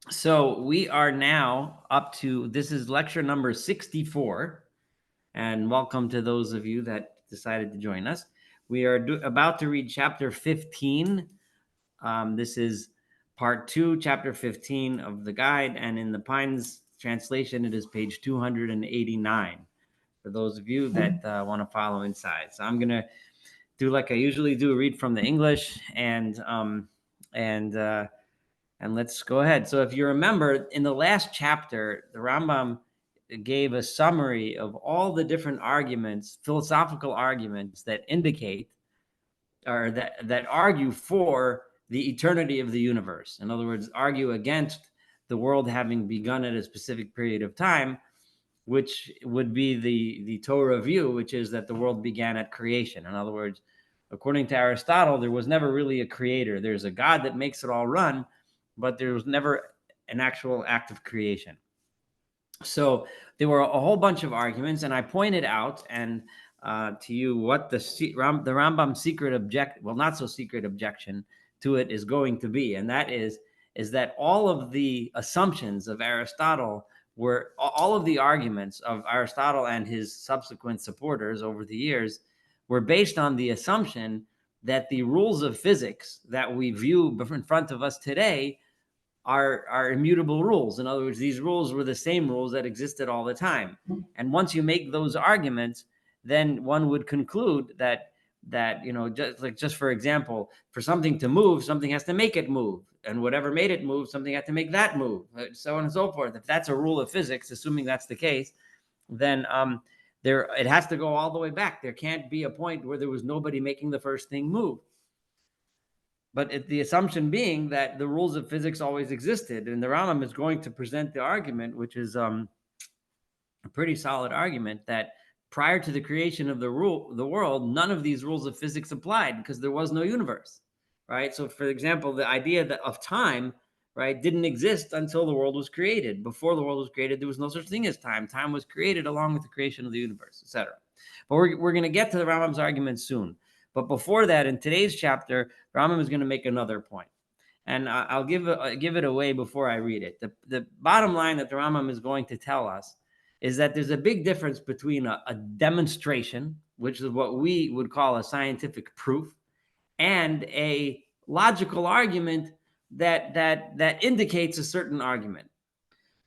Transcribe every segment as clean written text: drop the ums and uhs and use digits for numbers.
So we are now up to, this is lecture number 64, and welcome to those of you that decided to join us. We are about to read chapter 15. This is part 2, chapter 15 of the guide, and in the Pines translation, it is page 289 for those of you that want to follow inside. So I'm going to do like I usually do, read from the English, and and let's go ahead. So if you remember, in the last chapter, the Rambam gave a summary of all the different arguments, philosophical arguments that indicate or that argue for the eternity of the universe. In other words, argue against the world having begun at a specific period of time, which would be the Torah view, which is that the world began at creation. In other words, according to Aristotle, there was never really a creator. There's a God that makes it all run, but there was never an actual act of creation. So there were a whole bunch of arguments, and I pointed out and to you what the Rambam secret not so secret objection to it is going to be, and that is that all of the assumptions of Aristotle were all of the arguments of Aristotle and his subsequent supporters over the years were based on the assumption that the rules of physics that we view in front of us today are immutable rules. In other words, these rules were the same rules that existed all the time. And once you make those arguments, then one would conclude that just for example, for something to move, something has to make it move, and whatever made it move, something had to make that move, so on and so forth. If that's a rule of physics, assuming that's the case, then there it has to go all the way back. There can't be a point where there was nobody making the first thing move. But the assumption being that the rules of physics always existed, and the Rambam is going to present the argument, which is a pretty solid argument, that prior to the creation of the world, none of these rules of physics applied because there was no universe, right? So, for example, the idea of time, right, didn't exist until the world was created. Before the world was created, there was no such thing as time. Time was created along with the creation of the universe, etc. But we're going to get to the Rambam's argument soon. But before that, in today's chapter, Rambam is going to make another point. And I'll give it away before I read it. The bottom line that the Rambam is going to tell us is that there's a big difference between a demonstration, which is what we would call a scientific proof, and a logical argument that indicates a certain argument.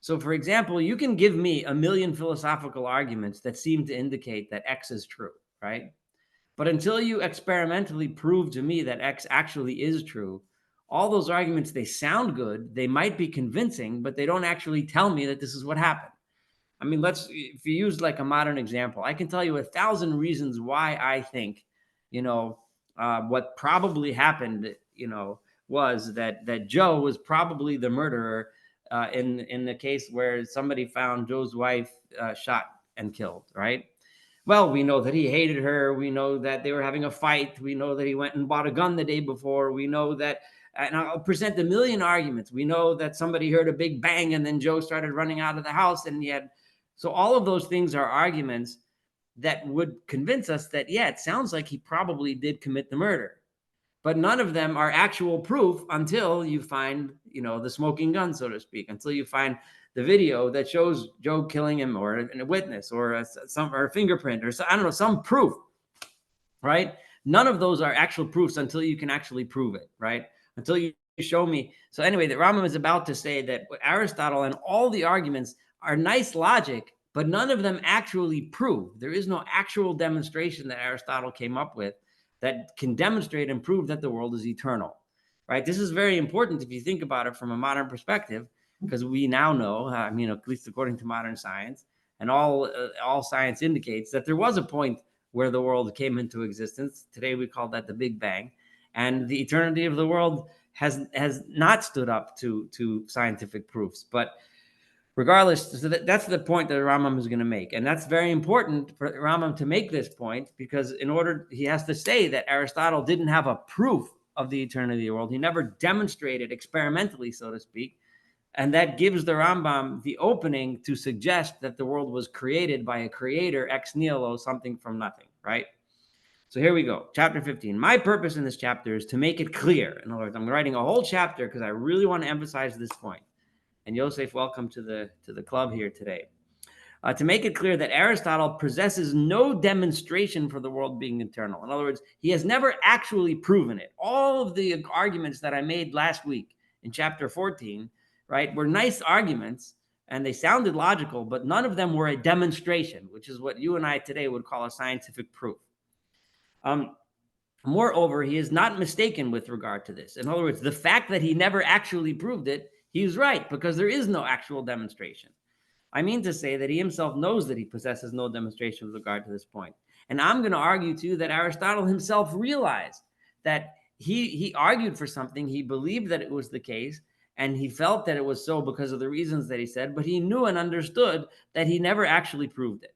So, for example, you can give me a million philosophical arguments that seem to indicate that X is true, right? But until you experimentally prove to me that X actually is true, all those arguments, they sound good, they might be convincing, but they don't actually tell me that this is what happened. I mean, if you use like a modern example, I can tell you 1,000 reasons why I think, what probably happened, was that Joe was probably the murderer in the case where somebody found Joe's wife shot and killed, right? Well, we know that he hated her. We know that they were having a fight. We know that he went and bought a gun the day before. We know that, and I'll present a million arguments. We know that somebody heard a big bang and then Joe started running out of the house and so all of those things are arguments that would convince us that, yeah, it sounds like he probably did commit the murder. But none of them are actual proof until you find, the smoking gun, so to speak, until you find the video that shows Joe killing him, or a witness, or a fingerprint, or I don't know, some proof, right? None of those are actual proofs until you can actually prove it, right? Until you show me. So anyway, the Rambam is about to say that Aristotle and all the arguments are nice logic, but none of them actually prove. There is no actual demonstration that Aristotle came up with that can demonstrate and prove that the world is eternal, right? This is very important if you think about it from a modern perspective, because we now know, at least according to modern science, and all science indicates that there was a point where the world came into existence. Today we call that the Big Bang, and the eternity of the world has not stood up to scientific proofs. But regardless, so that's the point that Rambam is going to make, and that's very important for Rambam to make this point, because he has to say that Aristotle didn't have a proof of the eternity of the world. He never demonstrated experimentally, so to speak. And that gives the Rambam the opening to suggest that the world was created by a creator, ex nihilo, something from nothing, right? So here we go. Chapter 15. My purpose in this chapter is to make it clear. In other words, I'm writing a whole chapter because I really want to emphasize this point. And Yosef, welcome to the club here today. To make it clear that Aristotle possesses no demonstration for the world being eternal. In other words, he has never actually proven it. All of the arguments that I made last week in chapter 14, right, were nice arguments and they sounded logical, but none of them were a demonstration, which is what you and I today would call a scientific proof. Moreover, he is not mistaken with regard to this. In other words, the fact that he never actually proved it, he's right, because there is no actual demonstration. I mean to say that he himself knows that he possesses no demonstration with regard to this point. And I'm going to argue too that Aristotle himself realized that he argued for something, he believed that it was the case, and he felt that it was so because of the reasons that he said, but he knew and understood that he never actually proved it.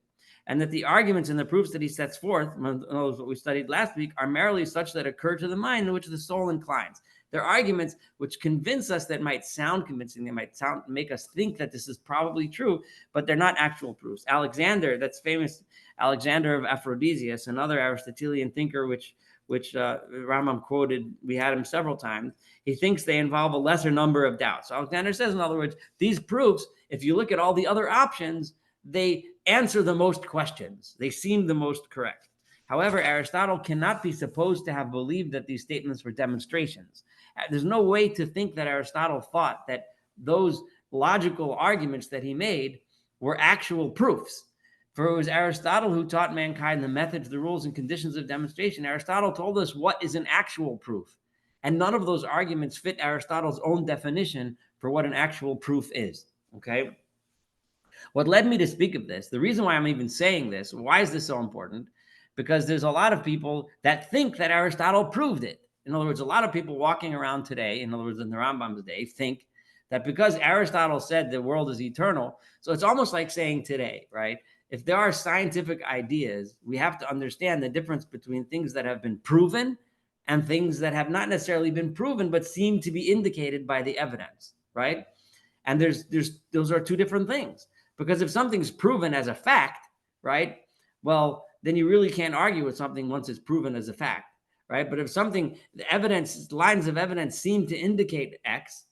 And that the arguments and the proofs that he sets forth, what we studied last week, are merely such that occur to the mind in which the soul inclines. They're arguments which convince us, that might sound convincing, they might make us think that this is probably true, but they're not actual proofs. Alexander, that's famous Alexander of Aphrodisias, another Aristotelian thinker, which Rambam quoted, we had him several times. He thinks they involve a lesser number of doubts. So Alexander says, in other words, these proofs, if you look at all the other options, they answer the most questions. They seem the most correct. However, Aristotle cannot be supposed to have believed that these statements were demonstrations. There's no way to think that Aristotle thought that those logical arguments that he made were actual proofs. For it was Aristotle who taught mankind the methods, the rules, and conditions of demonstration. Aristotle told us what is an actual proof. And none of those arguments fit Aristotle's own definition for what an actual proof is. Okay? What led me to speak of this, the reason why I'm even saying this, why is this so important? Because there's a lot of people that think that Aristotle proved it. In other words, a lot of people walking around today, in other words, in the Rambam's day, think that because Aristotle said the world is eternal, so it's almost like saying today, right? If there are scientific ideas, we have to understand the difference between things that have been proven and things that have not necessarily been proven, but seem to be indicated by the evidence, right? And those are two different things. Because if something's proven as a fact, right, well, then you really can't argue with something once it's proven as a fact, right? But if something, the evidence, lines of evidence seem to indicate X,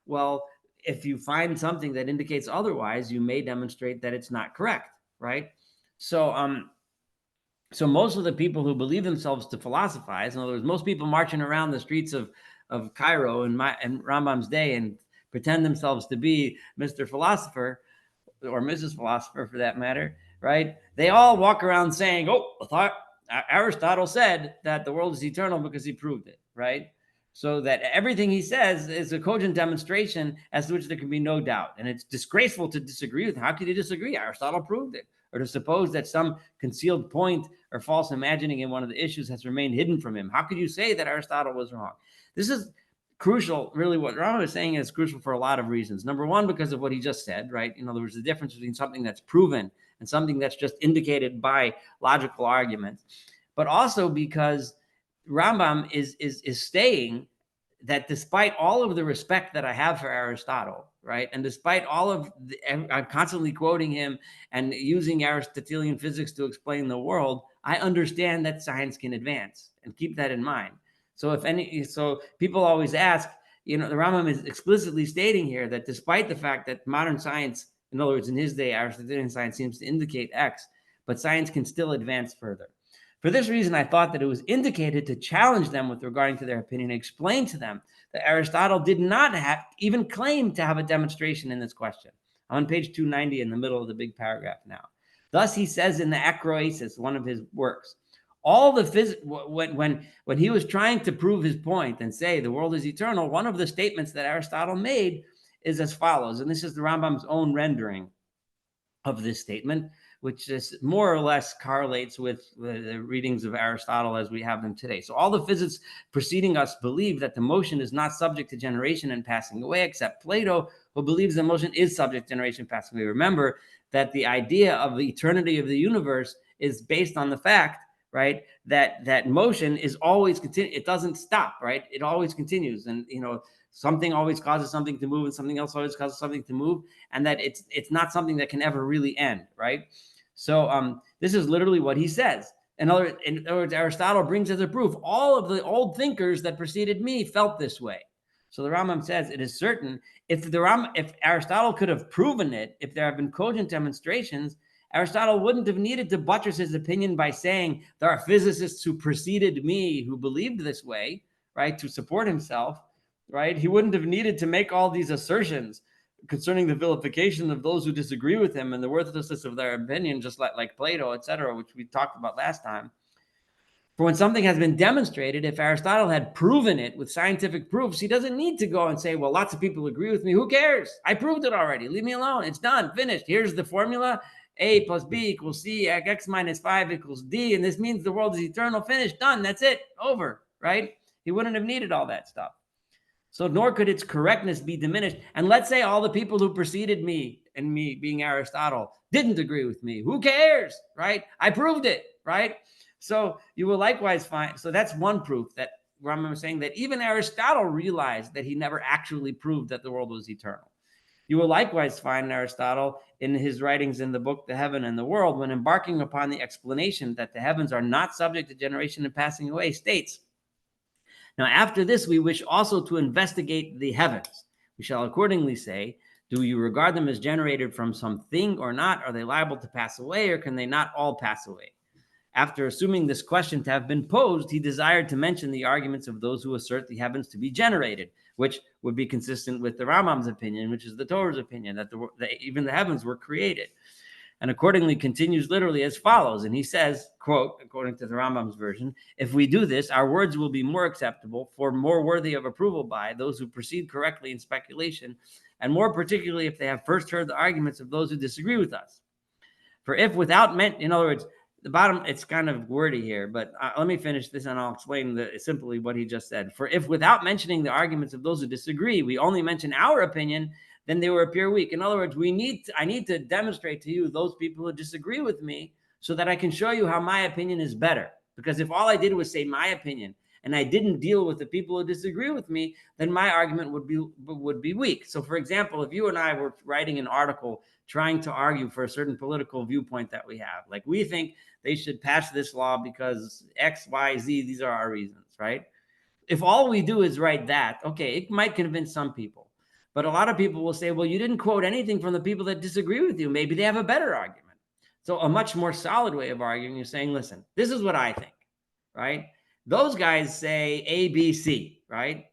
well, if you find something that indicates otherwise, you may demonstrate that it's not correct, right? So most of the people who believe themselves to philosophize, in other words, most people marching around the streets of Cairo in Rambam's day and pretend themselves to be Mr. Philosopher, or Mrs. Philosopher for that matter, right? They all walk around saying, oh, Aristotle said that the world is eternal because he proved it, right? So that everything he says is a cogent demonstration as to which there can be no doubt. And it's disgraceful to disagree with him. How could you disagree? Aristotle proved it. Or to suppose that some concealed point or false imagining in one of the issues has remained hidden from him. How could you say that Aristotle was wrong? This is crucial, really. What Rambam is saying is crucial for a lot of reasons. Number one, because of what he just said, right? In other words, the difference between something that's proven and something that's just indicated by logical arguments. But also because Rambam is saying that despite all of the respect that I have for Aristotle, right, and despite all of I'm constantly quoting him and using Aristotelian physics to explain the world, I understand that science can advance, and keep that in mind. So people always ask, the Rambam is explicitly stating here that despite the fact that modern science, in other words, in his day, Aristotelian science seems to indicate X, but science can still advance further. For this reason, I thought that it was indicated to challenge them with regarding to their opinion and explain to them that Aristotle did not even claim to have a demonstration in this question. I'm on page 290 in the middle of the big paragraph now. Thus, he says in the Acroasis, one of his works, all the physics, when he was trying to prove his point and say the world is eternal, one of the statements that Aristotle made is as follows, and this is the Rambam's own rendering of this statement, which is more or less correlates with the readings of Aristotle as we have them today. So all the physicists preceding us believe that the motion is not subject to generation and passing away, except Plato, who believes the motion is subject to generation and passing away. Remember that the idea of the eternity of the universe is based on the fact, right, that motion is always continue. It doesn't stop, right? It always continues. And, something always causes something to move and something else always causes something to move. And that it's not something that can ever really end, right? So this is literally what he says. In other words, Aristotle brings as a proof, all of the old thinkers that preceded me felt this way. So the Rambam says it is certain if Aristotle could have proven it, if there have been cogent demonstrations, Aristotle wouldn't have needed to buttress his opinion by saying there are physicists who preceded me who believed this way, right, to support himself, right? He wouldn't have needed to make all these assertions concerning the vilification of those who disagree with him and the worthlessness of their opinion, just like Plato, etc., which we talked about last time. For when something has been demonstrated, if Aristotle had proven it with scientific proofs, he doesn't need to go and say, well, lots of people agree with me. Who cares? I proved it already. Leave me alone. It's done. Finished. Here's the formula. A plus B equals C, X minus 5 equals D. And this means the world is eternal. Finished. Done. That's it. Over. Right? He wouldn't have needed all that stuff. So nor could its correctness be diminished. And let's say all the people who preceded me, and me being Aristotle, didn't agree with me. Who cares? Right? I proved it. Right? So you will likewise find, so that's one proof that Rambam is saying that even Aristotle realized that he never actually proved that the world was eternal. You will likewise find Aristotle in his writings in the book, The Heaven and the World, when embarking upon the explanation that the heavens are not subject to generation and passing away, states, now after this we wish also to investigate the heavens. We shall accordingly say, do you regard them as generated from something or not? Are they liable to pass away, or can they not all pass away? After assuming this question to have been posed, he desired to mention the arguments of those who assert the heavens to be generated, which would be consistent with the Rambam's opinion, which is the Torah's opinion, that even the heavens were created. And accordingly continues literally as follows. And he says, quote, according to the Rambam's version, if we do this, our words will be more acceptable, for more worthy of approval by those who proceed correctly in speculation, and more particularly if they have first heard the arguments of those who disagree with us. For if without in other words, the bottom, it's kind of wordy here, but let me finish this and I'll explain simply what he just said. For if without mentioning the arguments of those who disagree, we only mention our opinion, then they will appear weak. In other words, I need to demonstrate to you those people who disagree with me so that I can show you how my opinion is better. Because if all I did was say my opinion and I didn't deal with the people who disagree with me, then my argument would be weak. So for example, if you and I were writing an article trying to argue for a certain political viewpoint that we have, like we think they should pass this law because X, Y, Z, these are our reasons, right? If all we do is write that, okay, it might convince some people. But a lot of people will say, well, you didn't quote anything from the people that disagree with you. Maybe they have a better argument. So a much more solid way of arguing is saying, listen, this is what I think, right? Those guys say A, B, C, right?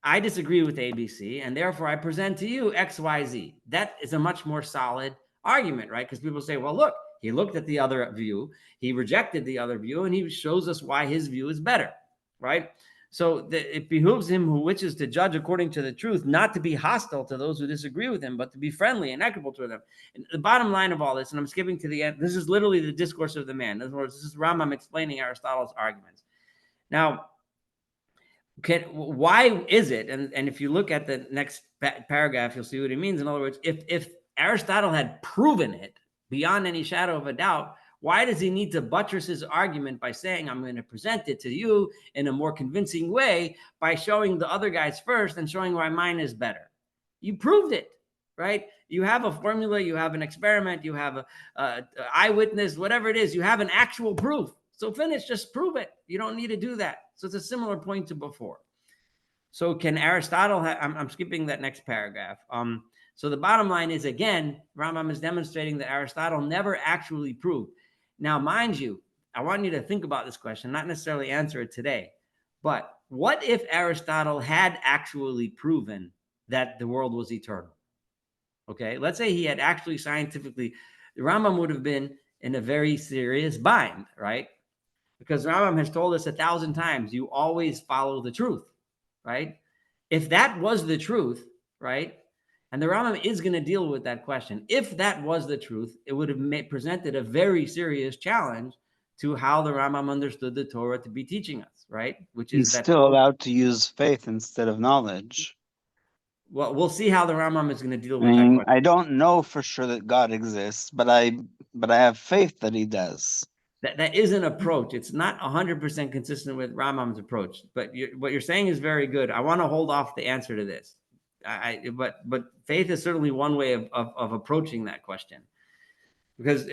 I disagree with A, B, C, and therefore I present to you X, Y, Z. That is a much more solid argument, right? Because people say, well, look, he looked at the other view, he rejected the other view, and he shows us why his view is better, right? So it behooves him who wishes to judge according to the truth, not to be hostile to those who disagree with him, but to be friendly and equitable to them. And the bottom line of all this, and I'm skipping to the end, this is literally the discourse of the man. In other words, this is Rambam explaining Aristotle's arguments. Now, why is it, and if you look at the next paragraph, you'll see what he means. In other words, if Aristotle had proven it beyond any shadow of a doubt, why does he need to buttress his argument by saying, I'm going to present it to you in a more convincing way by showing the other guys first and showing why mine is better? You proved it, right? You have a formula, you have an experiment, you have a eyewitness, whatever it is, you have an actual proof. So finish, just prove it. You don't need to do that. So it's a similar point to before. So can Aristotle, I'm skipping that next paragraph. So the bottom line is, again, Rambam is demonstrating that Aristotle never actually proved. Now, mind you, I want you to think about this question, not necessarily answer it today, but what if Aristotle had actually proven that the world was eternal? Okay, let's say he had actually scientifically, the Rambam would have been in a very serious bind, right? Because Rambam has told us 1,000 times, you always follow the truth, right? If that was the truth, right? And the Rambam is going to deal with that question. If that was the truth, it would have presented a very serious challenge to how the Rambam understood the Torah to be teaching us, right? Which is He's still allowed to use faith instead of knowledge. Well, we'll see how the Rambam is going to deal with that question. I don't know for sure that God exists, but I have faith that he does. That is an approach. It's not 100% consistent with Rambam's approach, but what you're saying is very good. I want to hold off the answer to this. But faith is certainly one way of approaching that question, because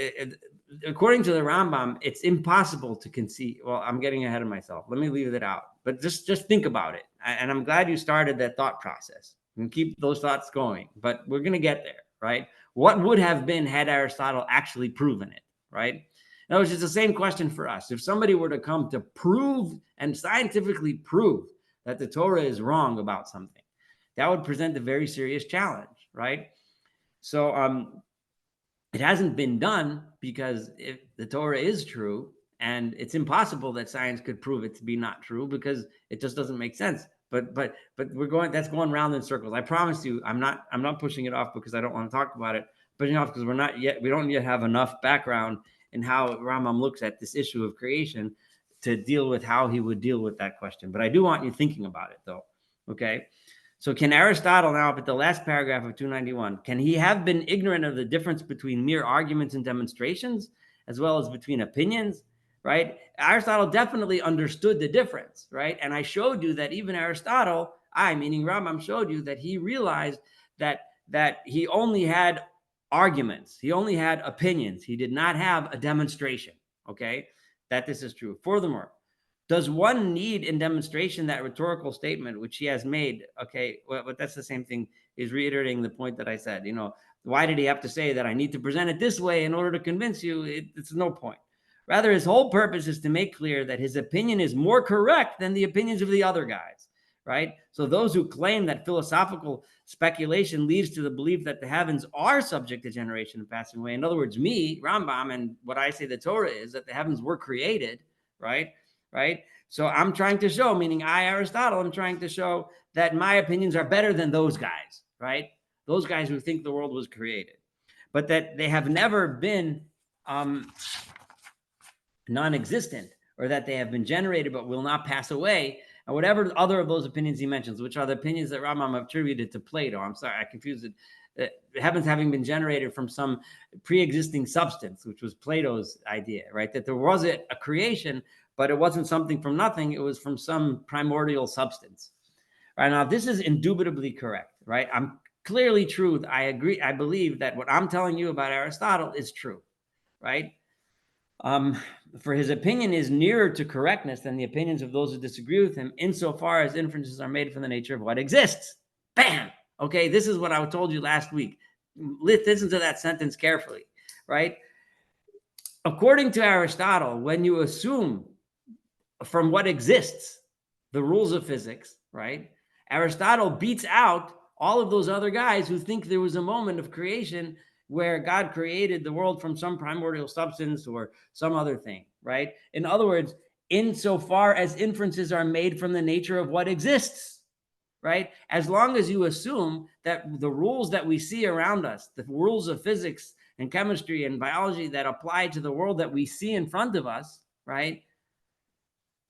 according to the Rambam, it's impossible to conceive. Well, I'm getting ahead of myself. Let me leave it out. But just think about it. And I'm glad you started that thought process and keep those thoughts going. But we're going to get there, right? What would have been had Aristotle actually proven it, right? Now, it's just the same question for us. If somebody were to come to prove and scientifically prove that the Torah is wrong about something, that would present a very serious challenge, right? So, it hasn't been done because if the Torah is true, and it's impossible that science could prove it to be not true because it just doesn't make sense. But that's going round in circles. I promise you, I'm not pushing it off because I don't want to talk about it, pushing it off because we don't yet have enough background in how Rambam looks at this issue of creation to deal with how he would deal with that question. But I do want you thinking about it though. Okay. So can Aristotle, now up at the last paragraph of 291, can he have been ignorant of the difference between mere arguments and demonstrations, as well as between opinions, right? Aristotle definitely understood the difference, right? And I showed you that even Aristotle, meaning Rambam, showed you that he realized that he only had arguments. He only had opinions. He did not have a demonstration, okay? That this is true. Furthermore, does one need in demonstration that rhetorical statement which he has made? Okay, well, that's the same thing. He's reiterating the point that I said. Why did he have to say that I need to present it this way in order to convince you? It's no point. Rather, his whole purpose is to make clear that his opinion is more correct than the opinions of the other guys, right? So those who claim that philosophical speculation leads to the belief that the heavens are subject to generation and passing away. In other words, me, Rambam, and what I say the Torah is that the heavens were created, right? Right? So I'm trying to show, meaning Aristotle, I'm trying to show that my opinions are better than those guys, right? Those guys who think the world was created, but that they have never been non-existent, or that they have been generated but will not pass away, and whatever other of those opinions he mentions, which are the opinions that Rambam attributed to Plato. I'm sorry, I confused it. Heavens having been generated from some pre-existing substance, which was Plato's idea, right? That there was a creation, but it wasn't something from nothing. It was from some primordial substance. Right now, this is indubitably correct, right? I'm clearly true. I agree. I believe that what I'm telling you about Aristotle is true, right? For his opinion is nearer to correctness than the opinions of those who disagree with him, insofar as inferences are made from the nature of what exists. Bam! Okay, this is what I told you last week. Listen to that sentence carefully, right? According to Aristotle, when you assume from what exists the rules of physics, right? Aristotle beats out all of those other guys who think there was a moment of creation where God created the world from some primordial substance or some other thing, right? In other words, insofar as inferences are made from the nature of what exists, right? As long as you assume that the rules that we see around us, the rules of physics and chemistry and biology that apply to the world that we see in front of us, right?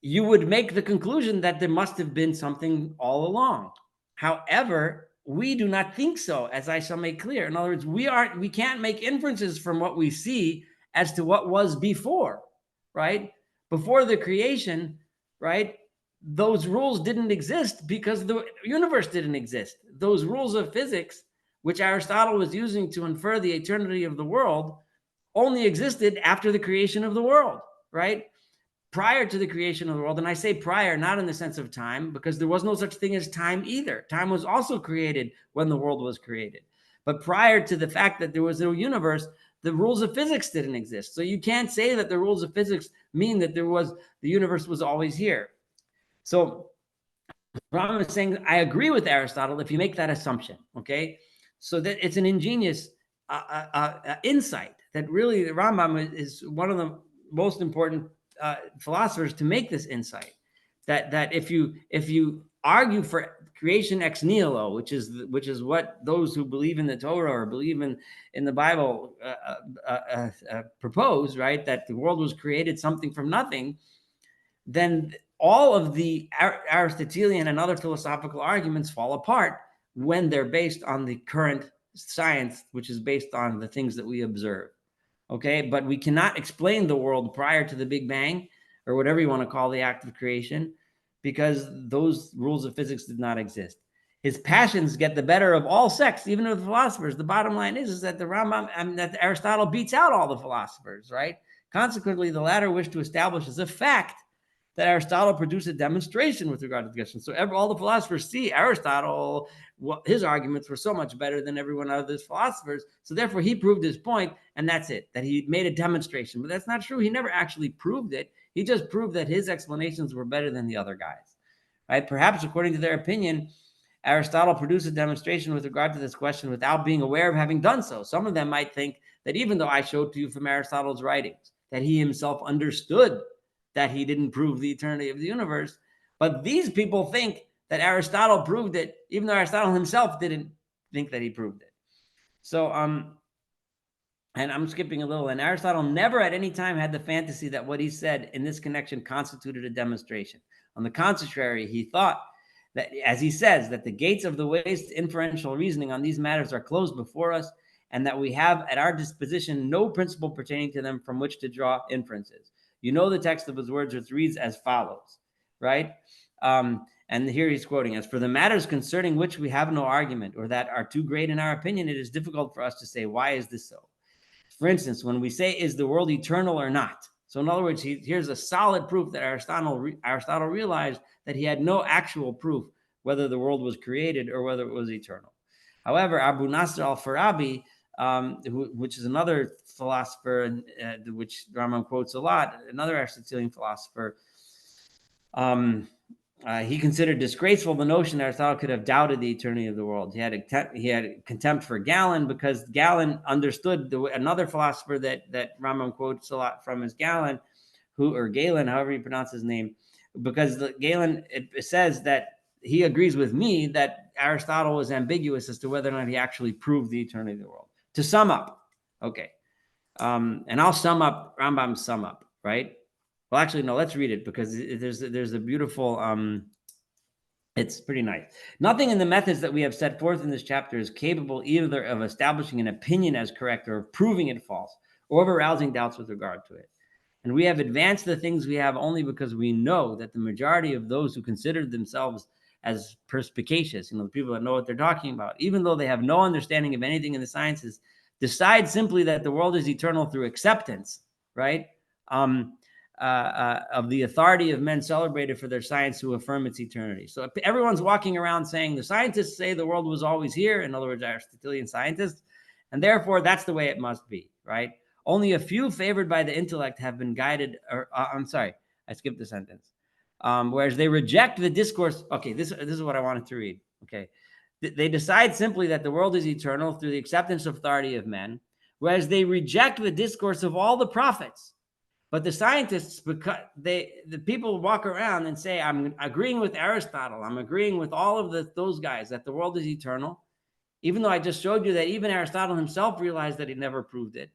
You would make the conclusion that there must have been something all along. However, we do not think so, as I shall make clear. In other words, we can't make inferences from what we see as to what was before, right? Before the creation, right? Those rules didn't exist because the universe didn't exist. Those rules of physics, which Aristotle was using to infer the eternity of the world, only existed after the creation of the world, right? Prior to the creation of the world. And I say prior, not in the sense of time, because there was no such thing as time either. Time was also created when the world was created. But prior to the fact that there was no universe, the rules of physics didn't exist. So you can't say that the rules of physics mean that the universe was always here. So Rambam is saying, I agree with Aristotle if you make that assumption, okay? So that it's an ingenious insight that really the Rambam is one of the most important philosophers to make this insight, that if you argue for creation ex nihilo, which is what those who believe in the Torah or believe in the Bible propose, right? That the world was created something from nothing, then all of the Aristotelian and other philosophical arguments fall apart when they're based on the current science, which is based on the things that we observe. Okay, but we cannot explain the world prior to the Big Bang, or whatever you want to call the act of creation, because those rules of physics did not exist. His passions get the better of all sects, even of the philosophers. The bottom line is that the Rambam, that Aristotle beats out all the philosophers, right? Consequently, the latter wish to establish as a fact that Aristotle produced a demonstration with regard to the question. So all the philosophers see Aristotle, his arguments were so much better than everyone other's philosophers. So therefore, he proved his point, and that's it, that he made a demonstration. But that's not true. He never actually proved it. He just proved that his explanations were better than the other guys, right? Perhaps according to their opinion, Aristotle produced a demonstration with regard to this question without being aware of having done so. Some of them might think that even though I showed to you from Aristotle's writings that he himself understood that he didn't prove the eternity of the universe, but these people think that Aristotle proved it, even though Aristotle himself didn't think that he proved it. So, and I'm skipping a little, and Aristotle never at any time had the fantasy that what he said in this connection constituted a demonstration. On the contrary, he thought that, as he says, that the gates of the ways to inferential reasoning on these matters are closed before us, and that we have at our disposition no principle pertaining to them from which to draw inferences. You know the text of his words, which reads as follows, right? And here he's quoting, as for the matters concerning which we have no argument, or that are too great in our opinion, it is difficult for us to say, why is this so? For instance, when we say, is the world eternal or not? So in other words, here's a solid proof that Aristotle realized that he had no actual proof whether the world was created or whether it was eternal. However, Abu Nasr al-Farabi, which is another philosopher, which Rambam quotes a lot, another Aristotelian philosopher, he considered disgraceful the notion that Aristotle could have doubted the eternity of the world. He had contempt for Galen, because Galen understood another philosopher that Rambam quotes a lot from is Galen, or Galen, however you pronounce his name, because Galen, it says that he agrees with me that Aristotle was ambiguous as to whether or not he actually proved the eternity of the world. To sum up, okay, and I'll sum up Rambam's sum up, right? Well, actually, no, let's read it, because there's a beautiful, it's pretty nice. Nothing in the methods that we have set forth in this chapter is capable either of establishing an opinion as correct or of proving it false, or of arousing doubts with regard to it. And we have advanced the things we have only because we know that the majority of those who consider themselves as perspicacious, the people that know what they're talking about, even though they have no understanding of anything in the sciences, decide simply that the world is eternal through acceptance, right? Of the authority of men celebrated for their science who affirm its eternity. So everyone's walking around saying the scientists say the world was always here, in other words, Aristotelian scientists, and therefore that's the way it must be, right? Only a few favored by the intellect have been guided, I'm sorry, I skipped the sentence. Whereas they reject the discourse. Okay, this is what I wanted to read. Okay, they decide simply that the world is eternal through the acceptance of authority of men, whereas they reject the discourse of all the prophets. But the scientists, because the people walk around and say, I'm agreeing with Aristotle, I'm agreeing with all of those guys that the world is eternal, even though I just showed you that even Aristotle himself realized that he never proved it.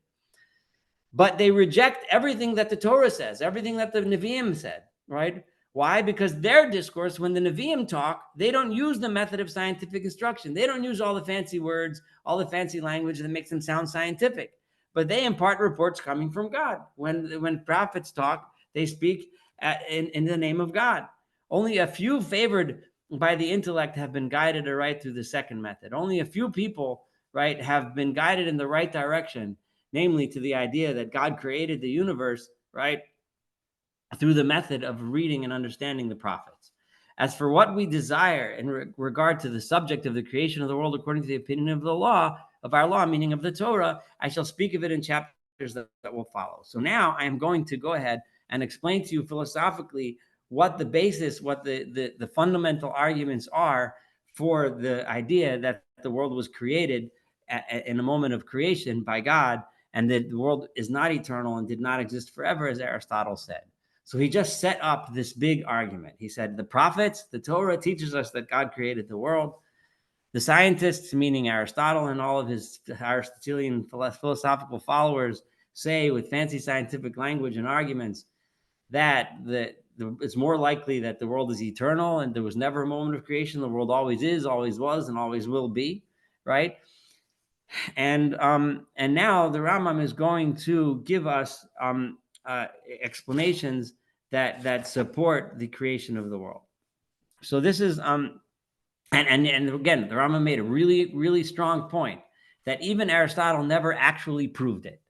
But they reject everything that the Torah says, everything that the Nevi'im said, right? Why? Because their discourse, when the Nevi'im talk, they don't use the method of scientific instruction. They don't use all the fancy words, all the fancy language that makes them sound scientific. But they impart reports coming from God. When prophets talk, they speak in the name of God. Only a few favored by the intellect have been guided aright through the second method. Only a few people, right, have been guided in the right direction, namely to the idea that God created the universe, right, through the method of reading and understanding the prophets. As for what we desire in regard to the subject of the creation of the world according to the opinion of the law, of our law, meaning of the Torah, I shall speak of it in chapters that will follow. So now I am going to go ahead and explain to you philosophically what the basis, what the fundamental arguments are for the idea that the world was created in a moment of creation by God, and that the world is not eternal and did not exist forever, as Aristotle said. So he just set up this big argument. He said, the prophets, the Torah teaches us that God created the world. The scientists, meaning Aristotle and all of his Aristotelian philosophical followers, say with fancy scientific language and arguments that it's more likely that the world is eternal and there was never a moment of creation. The world always is, always was, and always will be, right? And now the Rambam is going to give us explanations that support the creation of the world. So this is And again, the Rambam made a really, really strong point that even Aristotle never actually proved it.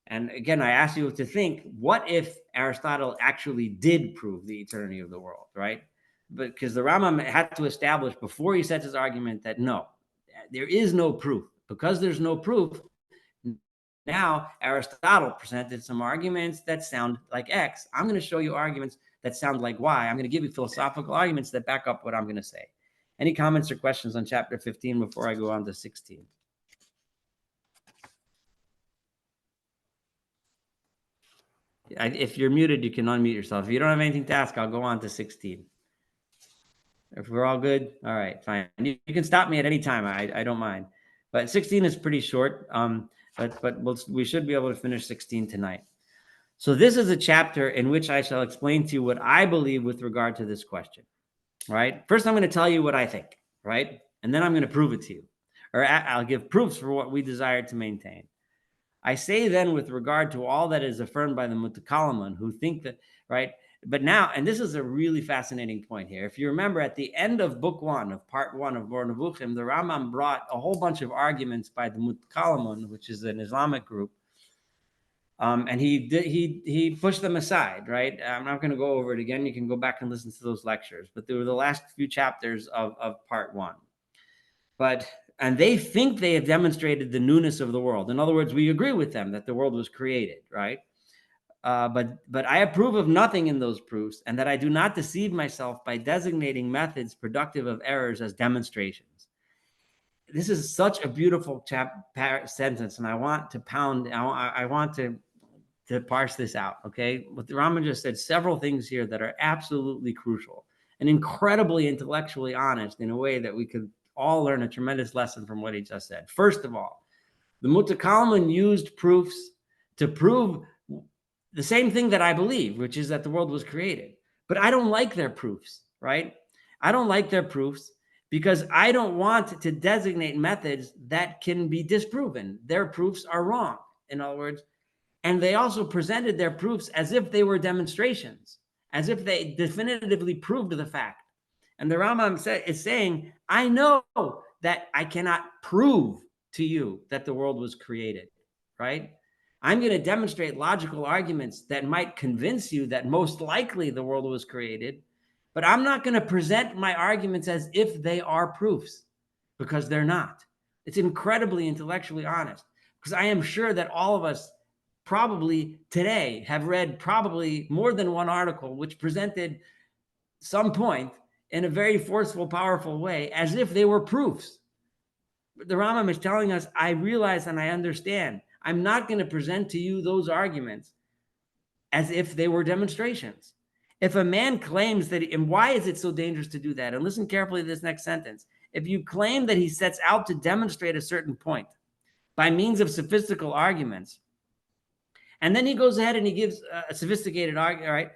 And again, I ask you to think, what if Aristotle actually did prove the eternity of the world, right? Because the Rambam had to establish before he sets his argument that no, there is no proof. Because there's no proof, now Aristotle presented some arguments that sound like X. I'm going to show you arguments that sound like Y. I'm going to give you philosophical arguments that back up what I'm going to say. Any comments or questions on chapter 15 before I go on to 16? If you're muted, you can unmute yourself. If you don't have anything to ask, I'll go on to 16. If we're all good, all right, fine. You can stop me at any time. I don't mind. But 16 is pretty short. But we should be able to finish 16 tonight. So this is a chapter in which I shall explain to you what I believe with regard to this question. Right? First, I'm going to tell you what I think. Right? And then I'm going to prove it to you, or I'll give proofs for what we desire to maintain. I say then, with regard to all that is affirmed by the Mutakalaman, who think that, right? But now, and this is a really fascinating point here. If you remember, at the end of book 1 of part 1 of Bor Nevuchim, the Rambam brought a whole bunch of arguments by the Mutakalaman, which is an Islamic group, and he pushed them aside, right? I'm not going to go over it again. You can go back and listen to those lectures, but they were the last few chapters of part 1. And they think they have demonstrated the newness of the world. In other words, we agree with them that the world was created, right? But I approve of nothing in those proofs, and that I do not deceive myself by designating methods productive of errors as demonstrations. This is such a beautiful sentence, and I want to I want to parse this out, okay? What the Rambam just said, several things here that are absolutely crucial and incredibly intellectually honest in a way that we could all learn a tremendous lesson from what he just said. First of all, the Mutakalman used proofs to prove the same thing that I believe, which is that the world was created. But I don't like their proofs, right? I don't like their proofs because I don't want to designate methods that can be disproven. Their proofs are wrong, in other words. And they also presented their proofs as if they were demonstrations, as if they definitively proved the fact. And the Rambam is saying, I know that I cannot prove to you that the world was created, right? I'm going to demonstrate logical arguments that might convince you that most likely the world was created, but I'm not going to present my arguments as if they are proofs, because they're not. It's incredibly intellectually honest, because I am sure that all of us probably today have read probably more than one article which presented some point in a very forceful, powerful way, as if they were proofs. The Rambam is telling us, I realize and I understand. I'm not going to present to you those arguments as if they were demonstrations. If a man claims that, and why is it so dangerous to do that? And listen carefully to this next sentence. If you claim that he sets out to demonstrate a certain point by means of sophistical arguments, and then he goes ahead and he gives a sophisticated argument, right?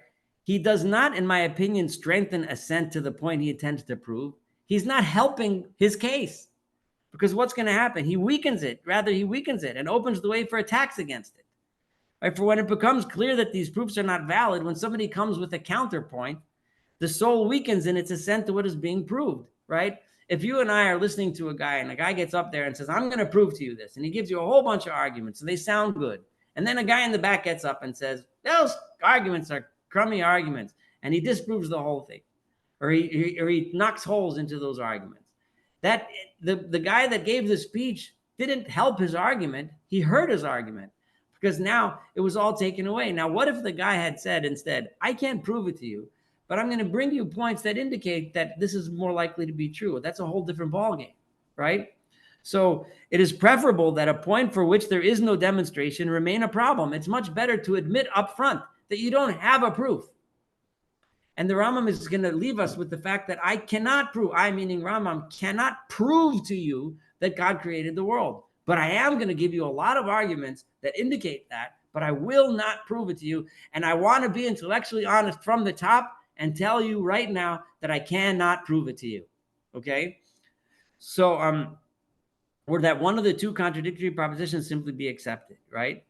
He does not, in my opinion, strengthen assent to the point he intends to prove. He's not helping his case, because what's going to happen? He weakens it. Rather, he weakens it and opens the way for attacks against it. Right? For when it becomes clear that these proofs are not valid, when somebody comes with a counterpoint, the soul weakens in its assent to what is being proved, right? If you and I are listening to a guy and a guy gets up there and says, I'm going to prove to you this, and he gives you a whole bunch of arguments and they sound good. And then a guy in the back gets up and says, those arguments are crummy arguments, and he disproves the whole thing, or he knocks holes into those arguments. That the guy that gave the speech didn't help his argument. He hurt his argument, because now it was all taken away. Now, what if the guy had said instead, I can't prove it to you, but I'm going to bring you points that indicate that this is more likely to be true? That's a whole different ballgame, right? So it is preferable that a point for which there is no demonstration remain a problem. It's much better to admit up front that you don't have a proof. And the Rambam is going to leave us with the fact that I cannot prove, I meaning Rambam, cannot prove to you that God created the world. But I am going to give you a lot of arguments that indicate that, but I will not prove it to you. And I want to be intellectually honest from the top and tell you right now that I cannot prove it to you. Okay? So, or that one of the two contradictory propositions simply be accepted, right?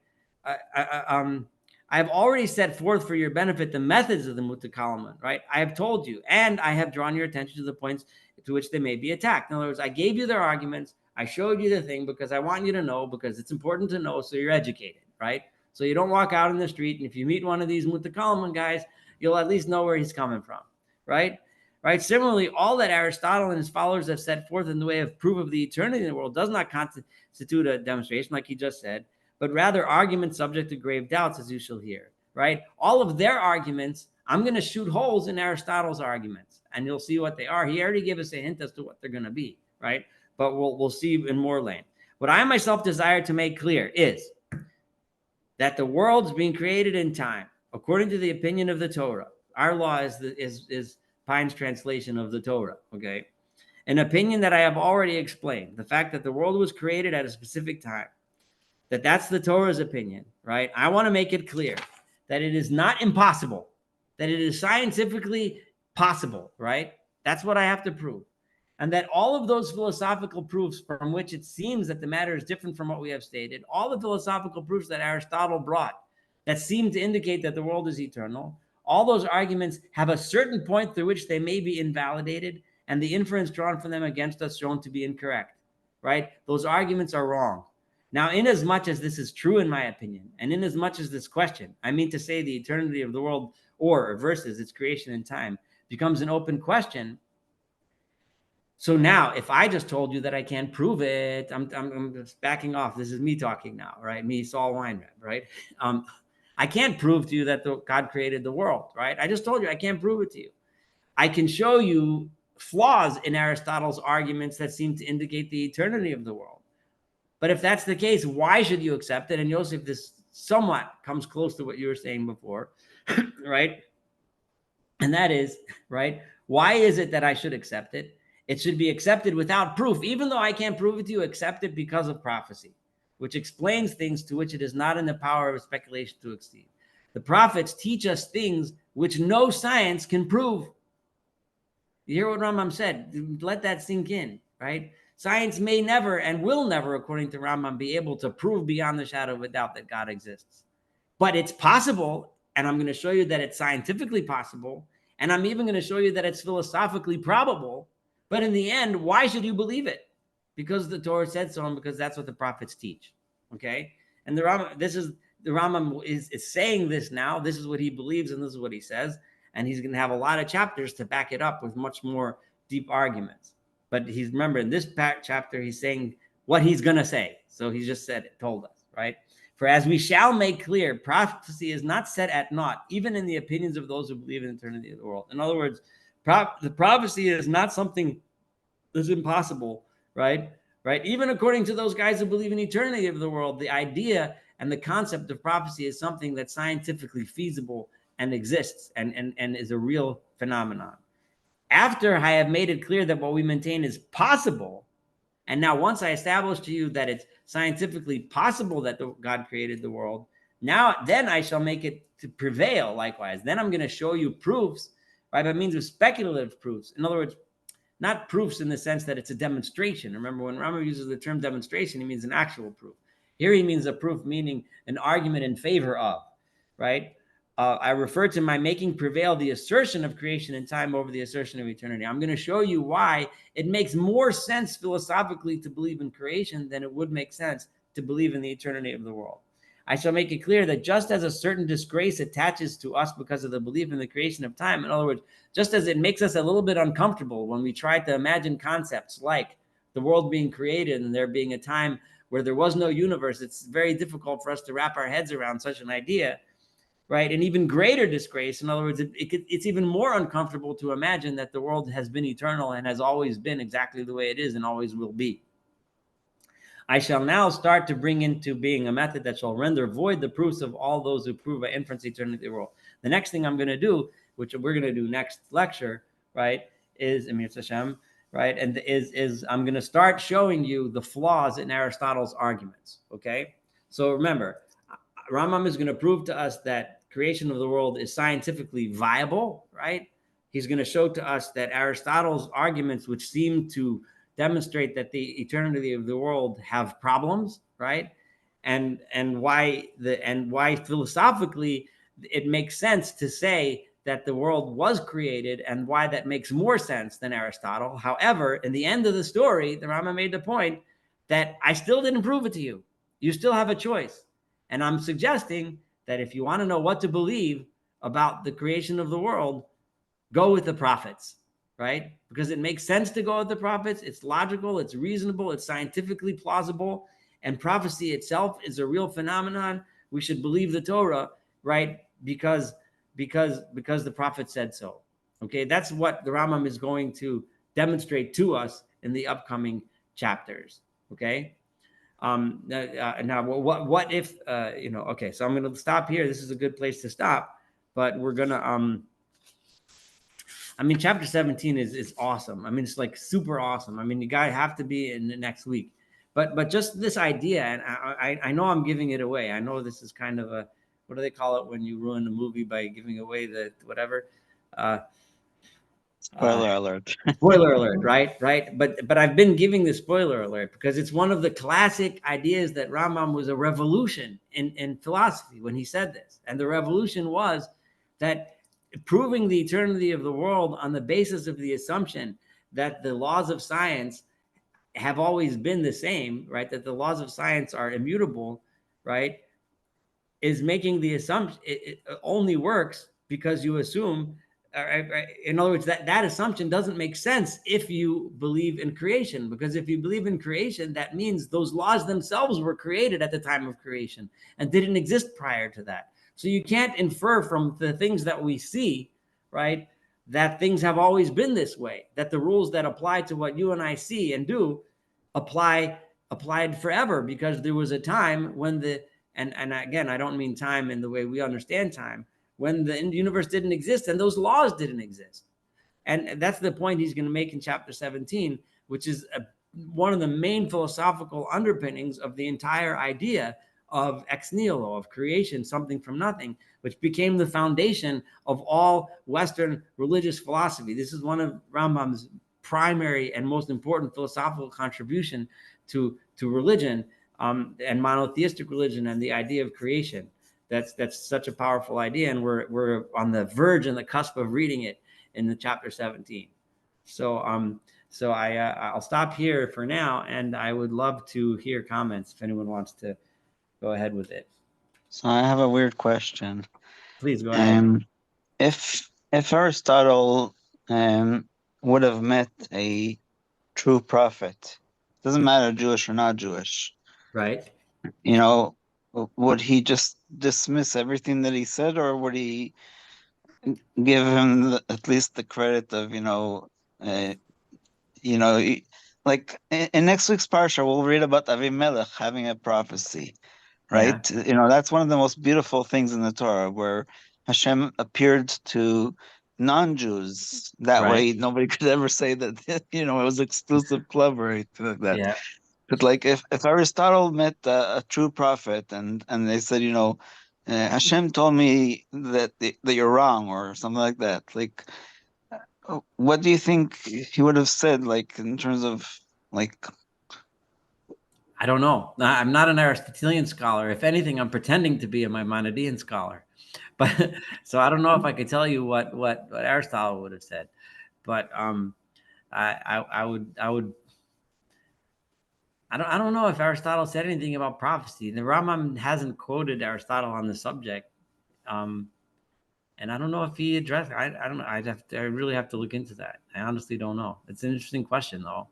I have already set forth for your benefit the methods of the Mutakalaman, right? I have told you, and I have drawn your attention to the points to which they may be attacked. In other words, I gave you their arguments. I showed you the thing because I want you to know, because it's important to know so you're educated, right? So you don't walk out in the street, and if you meet one of these Mutakallamin guys, you'll at least know where he's coming from, right? Right. Similarly, all that Aristotle and his followers have set forth in the way of proof of the eternity of the world does not constitute a demonstration, like he just said, but rather arguments subject to grave doubts, as you shall hear. Right. All of their arguments, I'm going to shoot holes in Aristotle's arguments, and you'll see what they are. He already gave us a hint as to what they're going to be. Right. But we'll see in more length. What I myself desire to make clear is that the world's being created in time, according to the opinion of the Torah. Our law is Pine's translation of the Torah, okay? An opinion that I have already explained, the fact that the world was created at a specific time, that's the Torah's opinion, right? I want to make it clear that it is not impossible, that it is scientifically possible, right? That's what I have to prove. And that all of those philosophical proofs from which it seems that the matter is different from what we have stated, all the philosophical proofs that Aristotle brought that seem to indicate that the world is eternal, all those arguments have a certain point through which they may be invalidated, and the inference drawn from them against us shown to be incorrect, right? Those arguments are wrong. Now, inasmuch as this is true in my opinion, and inasmuch as this question, I mean to say the eternity of the world, or versus its creation in time, becomes an open question. So now, if I just told you that I can't prove it, I'm just backing off. This is me talking now, right? Me, Saul Weinreb, right? I can't prove to you that God created the world, right? I just told you I can't prove it to you. I can show you flaws in Aristotle's arguments that seem to indicate the eternity of the world. But if that's the case, why should you accept it? And Yosef, this somewhat comes close to what you were saying before, right? And that is, right, why is it that I should accept it? It should be accepted without proof. Even though I can't prove it to you, accept it because of prophecy, which explains things to which it is not in the power of speculation to exceed. The prophets teach us things which no science can prove. You hear what Rambam said? Let that sink in, right? Science may never and will never, according to Rambam, be able to prove beyond the shadow of a doubt that God exists. But it's possible, and I'm going to show you that it's scientifically possible, and I'm even going to show you that it's philosophically probable. But in the end, why should you believe it? Because the Torah said so, and because that's what the prophets teach. Okay? And the Rambam is saying this now. This is what he believes, and this is what he says. And he's going to have a lot of chapters to back it up with much more deep arguments. But remember, in this chapter, he's saying what he's going to say. So he just said it, told us, right? For as we shall make clear, prophecy is not set at naught, even in the opinions of those who believe in the eternity of the world. In other words, the prophecy is not something that's impossible, right? Right? Even according to those guys who believe in eternity of the world, the idea and the concept of prophecy is something that's scientifically feasible and exists and is a real phenomenon. After I have made it clear that what we maintain is possible, and now once I establish to you that it's scientifically possible that God created the world, then I shall make it to prevail likewise. Then I'm going to show you proofs, right, by means of speculative proofs. In other words, not proofs in the sense that it's a demonstration. Remember, when Rambam uses the term demonstration, he means an actual proof. Here he means a proof, meaning an argument in favor of, right? I refer to my making prevail the assertion of creation in time over the assertion of eternity. I'm going to show you why it makes more sense philosophically to believe in creation than it would make sense to believe in the eternity of the world. I shall make it clear that just as a certain disgrace attaches to us because of the belief in the creation of time, in other words, just as it makes us a little bit uncomfortable when we try to imagine concepts like the world being created and there being a time where there was no universe, it's very difficult for us to wrap our heads around such an idea, right? An even greater disgrace, in other words, it's even more uncomfortable to imagine that the world has been eternal and has always been exactly the way it is and always will be. I shall now start to bring into being a method that shall render void the proofs of all those who prove by inference eternity of the world. The next thing I'm going to do, which we're going to do next lecture, right, is Amir Hashem, right, and is I'm going to start showing you the flaws in Aristotle's arguments. Okay, so remember, Rambam is going to prove to us that creation of the world is scientifically viable, right? He's going to show to us that Aristotle's arguments, which seem to demonstrate that the eternity of the world have problems, right? And why philosophically it makes sense to say that the world was created and why that makes more sense than Aristotle. However, in the end of the story, the Rambam made the point that I still didn't prove it to you. You still have a choice. And I'm suggesting that if you want to know what to believe about the creation of the world, go with the prophets, right? Because it makes sense to go with the prophets. It's logical, it's reasonable, it's scientifically plausible, and prophecy itself is a real phenomenon. We should believe the Torah, right? Because the prophet said so. Okay, that's what the Rambam is going to demonstrate to us in the upcoming chapters. Okay. Now, what if Okay, so I'm going to stop here. This is a good place to stop, but we're gonna chapter 17 is awesome. It's like super awesome. You guys have to be in the next week. But just this idea, and I know I'm giving it away. I know this is kind of a, what do they call it when you ruin a movie by giving away the whatever? Spoiler alert. Spoiler alert, right? Right. But I've been giving the spoiler alert because it's one of the classic ideas that Rambam was a revolution in philosophy when he said this. And the revolution was that proving the eternity of the world on the basis of the assumption that the laws of science have always been the same, right? That the laws of science are immutable, right? Is making the assumption it only works because you assume, in other words, that assumption doesn't make sense if you believe in creation, because if you believe in creation, that means those laws themselves were created at the time of creation and didn't exist prior to that. So you can't infer from the things that we see, right, that things have always been this way, that the rules that apply to what you and I see and do applied forever, because there was a time when and again, I don't mean time in the way we understand time, when the universe didn't exist and those laws didn't exist. And that's the point he's going to make in chapter 17, which is one of the main philosophical underpinnings of the entire idea of ex nihilo, of creation, something from nothing, which became the foundation of all Western religious philosophy. This is one of Rambam's primary and most important philosophical contribution to religion, and monotheistic religion, and the idea of creation. That's such a powerful idea, and we're on the verge and the cusp of reading it in the chapter 17. So I'll stop here for now, and I would love to hear comments if anyone wants to go ahead with it. So I have a weird question. Please go ahead. If Aristotle would have met a true prophet, doesn't matter Jewish or not Jewish, Right. Would he just dismiss everything that he said, or would he give him at least the credit of like in next week's parsha we'll read about Avimelech having a prophecy, right? Yeah. That's one of the most beautiful things in the Torah, where Hashem appeared to non-Jews. That way Right. nobody could ever say that it was exclusive club or anything like that. Yeah. But like if Aristotle met a true prophet and they said, Hashem told me that you're wrong or something like that, like what do you think he would have said, like in terms of like? I don't know. I'm not an Aristotelian scholar. If anything, I'm pretending to be a Maimonidean scholar. But so I don't know if I could tell you what Aristotle would have said. But I would I don't know if Aristotle said anything about prophecy. The Rambam hasn't quoted Aristotle on the subject. And I don't know if he addressed. I don't know. I really have to look into that. I honestly don't know. It's an interesting question though.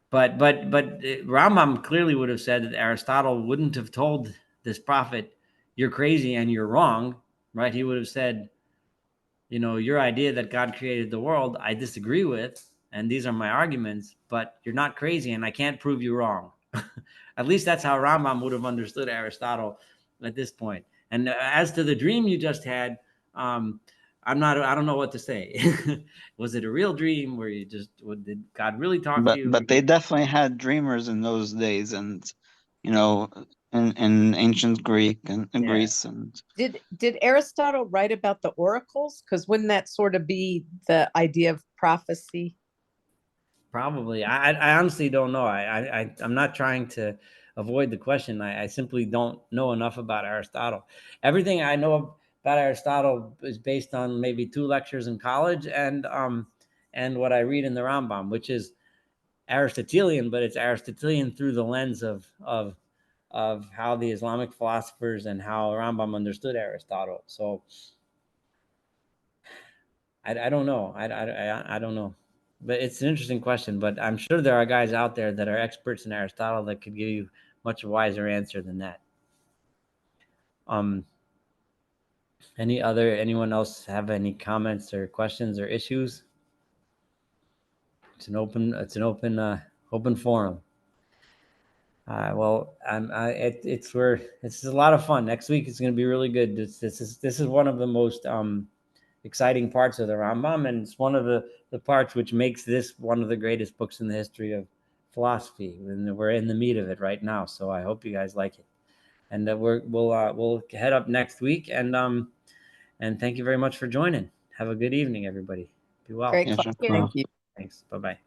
But Rambam clearly would have said that Aristotle wouldn't have told this prophet, "You're crazy and you're wrong," right? He would have said, your idea that God created the world, I disagree with, and these are my arguments, but you're not crazy and I can't prove you wrong. At least that's how Rambam would have understood Aristotle at this point. And as to the dream you just had, I don't know what to say. Was it a real dream where did God really talk to you? But they definitely had dreamers in those days, and in ancient Greek and Yeah. Greece. And Did Aristotle write about the oracles? Because wouldn't that sort of be the idea of prophecy? Probably. I honestly don't know. I'm not trying to avoid the question. I simply don't know enough about Aristotle. Everything I know about Aristotle is based on maybe 2 lectures in college and what I read in the Rambam, which is Aristotelian, but it's Aristotelian through the lens of how the Islamic philosophers and how Rambam understood Aristotle. So I don't know. I don't know. But it's an interesting question. But I'm sure there are guys out there that are experts in Aristotle that could give you much wiser answer than that. Anyone else have any comments or questions or issues? It's an open forum. Well, it's a lot of fun. Next week it's going to be really good. This is one of the most exciting parts of the Rambam, and it's one of the parts which makes this one of the greatest books in the history of philosophy. And we're in the meat of it right now, so I hope you guys like it. And we'll head up next week, and thank you very much for joining. Have a good evening, everybody. Be well. Great Yeah, class. sure. Thank you. Thanks. Bye-bye.